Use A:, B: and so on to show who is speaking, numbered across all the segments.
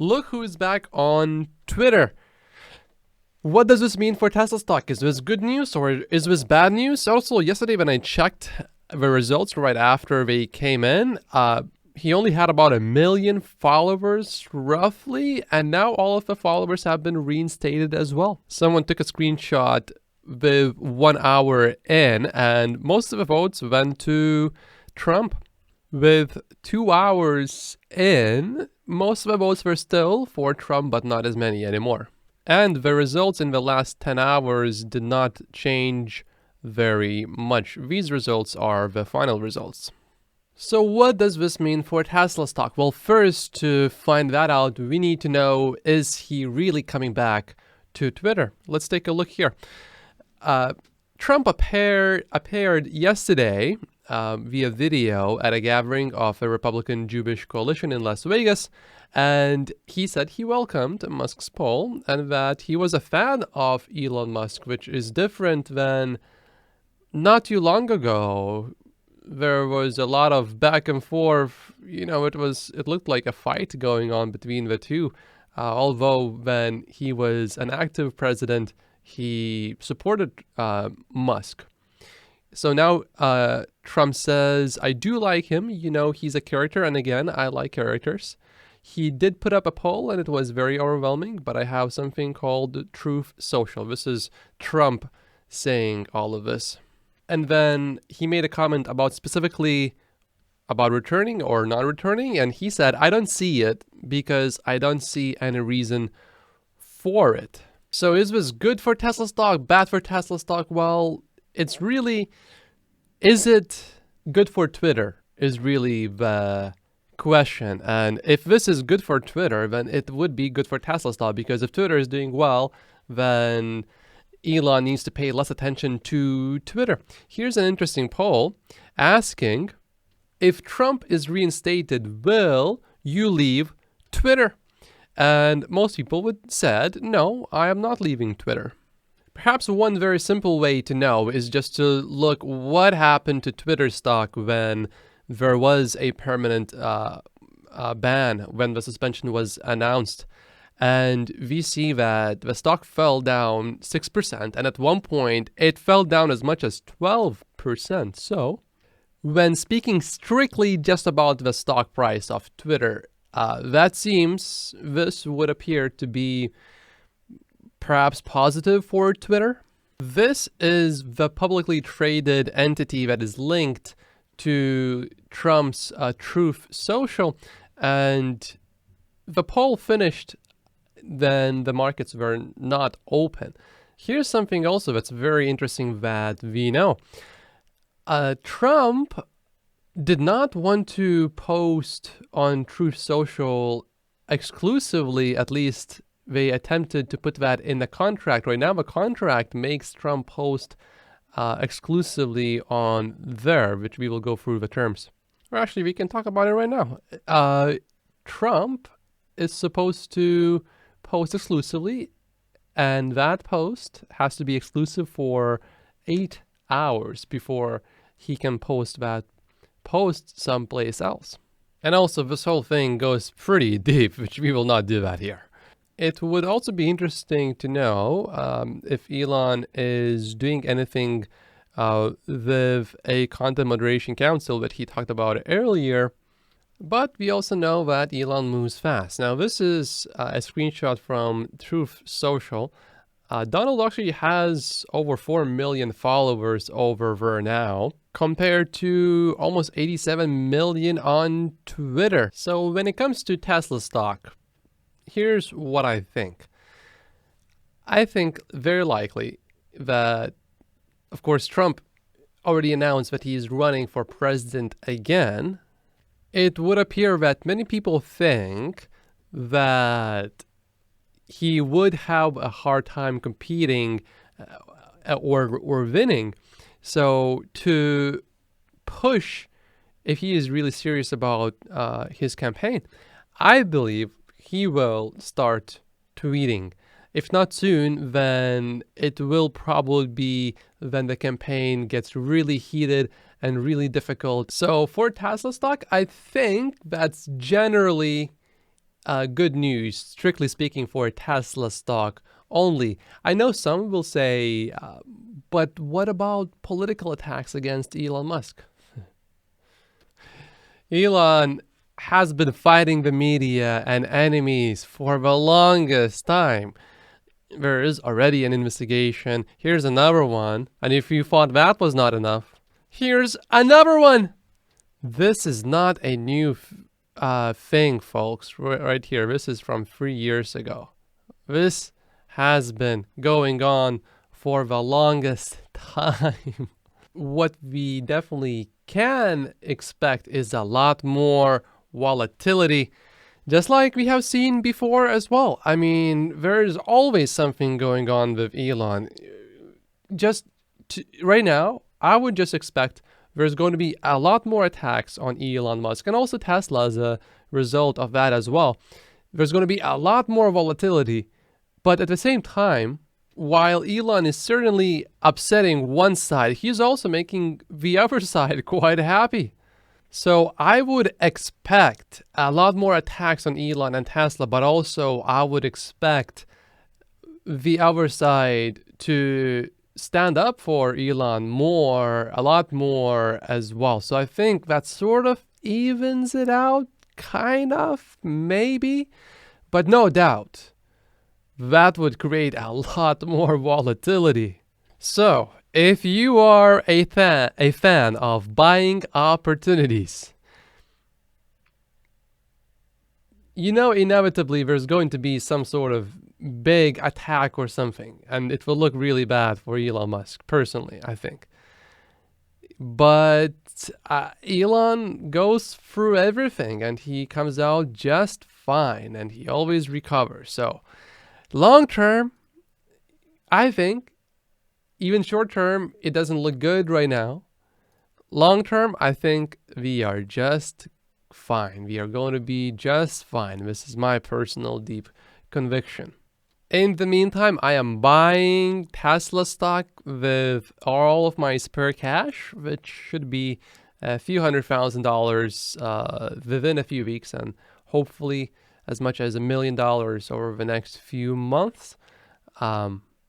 A: Look who's back on Twitter. What does this mean for Tesla stock? Is this good news or is this bad news? Also, yesterday when I checked the results right after they came in, he only had about 1 million followers roughly, and now all of the followers have been reinstated as well. Someone took a screenshot with 1 hour in, and most of the votes went to Trump. With 2 hours in, most of the votes were still for Trump, but not as many anymore. And the results in the last 10 hours did not change very much. These results are the final results. So what does this mean for Tesla stock? Well, first, to find that out, we need to know, is he really coming back to Twitter? Let's take a look here. Trump appeared yesterday via video at a gathering of the Republican Jewish coalition in Las Vegas, and he said he welcomed Musk's poll and that he was a fan of Elon Musk, which is different than not too long ago. There was a lot of back and forth. You know, it looked like a fight going on between the two. Although when he was an active president, he supported Musk. So now Trump says, I do like him. You know, he's a character. And again, I like characters. He did put up a poll and it was very overwhelming, but I have something called Truth Social. This is Trump saying all of this. And then he made a comment about specifically about returning or not returning. And he said, I don't see it because I don't see any reason for it. So is this good for Tesla stock, bad for Tesla stock? Well, it's really, is it good for Twitter is really the question. And if this is good for Twitter, then it would be good for Tesla stock, because if Twitter is doing well, then Elon needs to pay less attention to Twitter. Here's an interesting poll asking, if Trump is reinstated, will you leave Twitter? And most people would said, no, I am not leaving Twitter. Perhaps one very simple way to know is just to look what happened to Twitter stock when there was a permanent ban, when the suspension was announced. And we see that the stock fell down 6%, and at one point it fell down as much as 12%. So when speaking strictly just about the stock price of Twitter, this would appear to be perhaps positive for Twitter. This is the publicly traded entity that is linked to Trump's Truth Social, and the poll finished, then the markets were not open. Here's something also that's very interesting that we know. Trump did not want to post on Truth Social exclusively, at least they attempted to put that in the contract. Right now, the contract makes Trump post exclusively on there, which we will go through the terms. Or actually, we can talk about it right now. Trump is supposed to post exclusively, and that post has to be exclusive for 8 hours before he can post that post someplace else. And also, this whole thing goes pretty deep, which we will not do that here. It would also be interesting to know if Elon is doing anything with a content moderation council that he talked about earlier. But we also know that Elon moves fast. Now, this is a screenshot from Truth Social. Donald actually has over 4 million followers over there now, compared to almost 87 million on Twitter. So when it comes to Tesla stock, here's what I think. I think very likely that, of course, Trump already announced that he is running for president again. It would appear that many people think that he would have a hard time competing or winning. So to push, if he is really serious about his campaign, I believe he will start tweeting. If not soon, then it will probably be when the campaign gets really heated and really difficult. So for Tesla stock, I think that's generally good news, strictly speaking, for Tesla stock only. I know some will say, but what about political attacks against Elon Musk? Elon has been fighting the media and enemies for the longest time. There is already an investigation. Here's another one. And if you thought that was not enough, here's another one. This is not a new thing, folks, right here. This is from 3 years ago. This has been going on for the longest time. What we definitely can expect is a lot more volatility, just like we have seen before as well. I mean, there's always something going on with Elon. Right now, I would just expect there's going to be a lot more attacks on Elon Musk, and also Tesla as a result of that as well. There's going to be a lot more volatility, but at the same time, while Elon is certainly upsetting one side, he's also making the other side quite happy. So I would expect a lot more attacks on Elon and Tesla, but also I would expect the other side to stand up for Elon a lot more as well. So I think that sort of evens it out, kind of, maybe, but no doubt that would create a lot more volatility. So if you are a fan of buying opportunities, you know inevitably there's going to be some sort of big attack or something, and it will look really bad for Elon Musk, personally, I think. But Elon goes through everything, and he comes out just fine, and he always recovers. So long term, I think, even short term, it doesn't look good right now. Long term, I think we are just fine. We are going to be just fine. This is my personal deep conviction. In the meantime, I am buying Tesla stock with all of my spare cash, which should be a few $100,000 within a few weeks, and hopefully as much as $1 million over the next few months.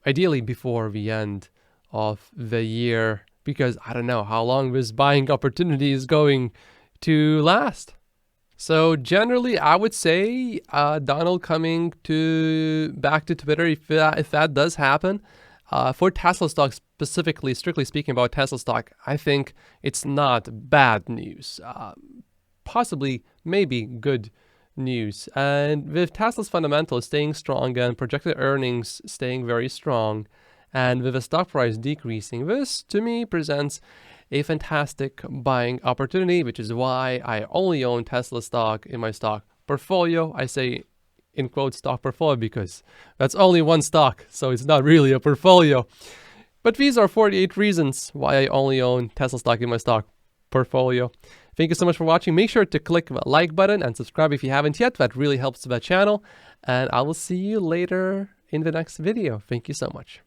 A: Ideally before the end of the year, because I don't know how long this buying opportunity is going to last. So generally, I would say Donald coming back to Twitter, if that does happen, for Tesla stock specifically, strictly speaking about Tesla stock, I think it's not bad news. Possibly, maybe good news. And with Tesla's fundamentals staying strong and projected earnings staying very strong, and with the stock price decreasing, this to me presents a fantastic buying opportunity, which is why I only own Tesla stock in my stock portfolio. I say in quotes stock portfolio because that's only one stock, so it's not really a portfolio. But these are 48 reasons why I only own Tesla stock in my stock portfolio. Thank you so much for watching. Make sure to click the like button and subscribe if you haven't yet. That really helps the channel. And I will see you later in the next video. Thank you so much.